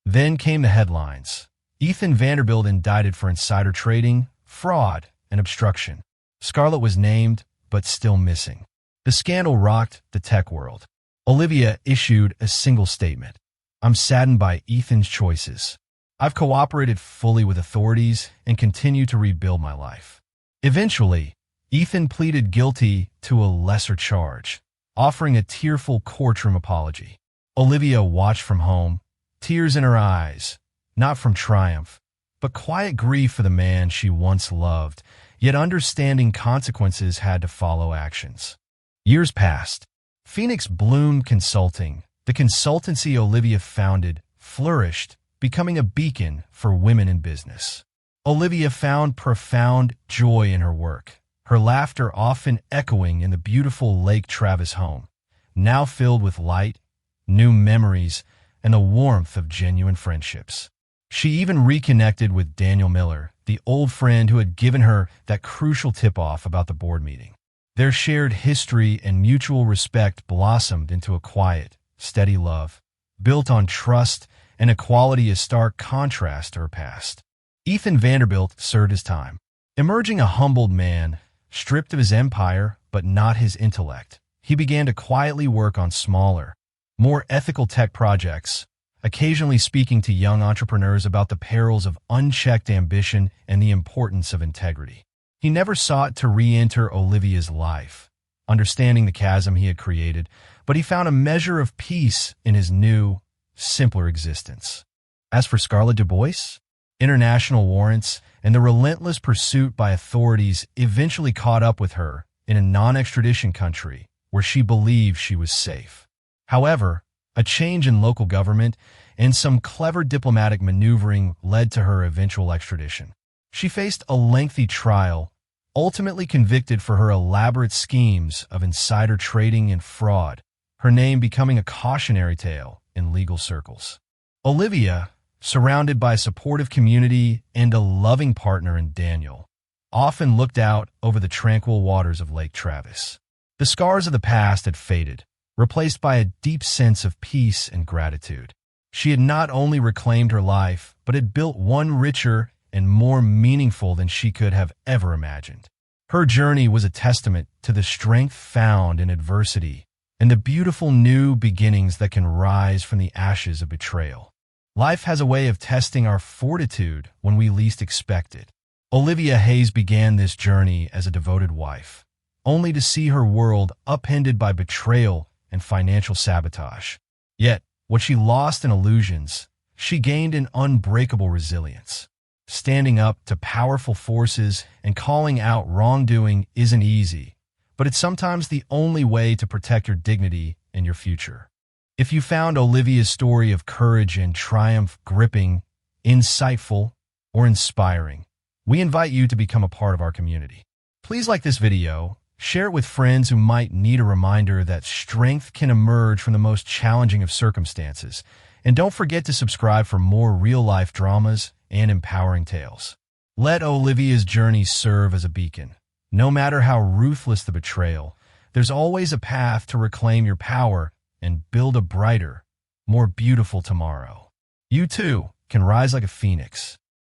S1: Then came the headlines. Ethan Vanderbilt indicted for insider trading, fraud, and obstruction. Scarlett was named, but still missing. The scandal rocked the tech world. Olivia issued a single statement. "I'm saddened by Ethan's choices. I've cooperated fully with authorities and continue to rebuild my life." Eventually, Ethan pleaded guilty to a lesser charge, offering a tearful courtroom apology. Olivia watched from home, tears in her eyes, not from triumph, but quiet grief for the man she once loved, yet understanding consequences had to follow actions. Years passed. Phoenix Bloom Consulting, the consultancy Olivia founded, flourished, becoming a beacon for women in business. Olivia found profound joy in her work, her laughter often echoing in the beautiful Lake Travis home, now filled with light, new memories, and the warmth of genuine friendships. She even reconnected with Daniel Miller, the old friend who had given her that crucial tip-off about the board meeting. Their shared history and mutual respect blossomed into a quiet, steady love, built on trust and equality, a stark contrast to her past. Ethan Vanderbilt served his time, emerging a humbled man, stripped of his empire but not his intellect. He began to quietly work on smaller, more ethical tech projects, occasionally speaking to young entrepreneurs about the perils of unchecked ambition and the importance of integrity. He never sought to re-enter Olivia's life, understanding the chasm he had created, but he found a measure of peace in his new, simpler existence. As for Scarlett Du Bois, international warrants and the relentless pursuit by authorities eventually caught up with her in a non-extradition country where she believed she was safe. However, a change in local government and some clever diplomatic maneuvering led to her eventual extradition. She faced a lengthy trial, ultimately convicted for her elaborate schemes of insider trading and fraud, her name becoming a cautionary tale in legal circles. Olivia, surrounded by a supportive community and a loving partner in Daniel, often looked out over the tranquil waters of Lake Travis. The scars of the past had faded, replaced by a deep sense of peace and gratitude. She had not only reclaimed her life, but had built one richer and more meaningful than she could have ever imagined. Her journey was a testament to the strength found in adversity and the beautiful new beginnings that can rise from the ashes of betrayal. Life has a way of testing our fortitude when we least expect it. Olivia Hayes began this journey as a devoted wife, only to see her world upended by betrayal and financial sabotage. Yet, what she lost in illusions, she gained in unbreakable resilience. Standing up to powerful forces and calling out wrongdoing isn't easy, but it's sometimes the only way to protect your dignity and your future. If you found Olivia's story of courage and triumph gripping, insightful, or inspiring, we invite you to become a part of our community. Please like this video, share it with friends who might need a reminder that strength can emerge from the most challenging of circumstances, and don't forget to subscribe for more real-life dramas and empowering tales. Let Olivia's journey serve as a beacon. No matter how ruthless the betrayal, there's always a path to reclaim your power and build a brighter, more beautiful tomorrow. You too can rise like a phoenix,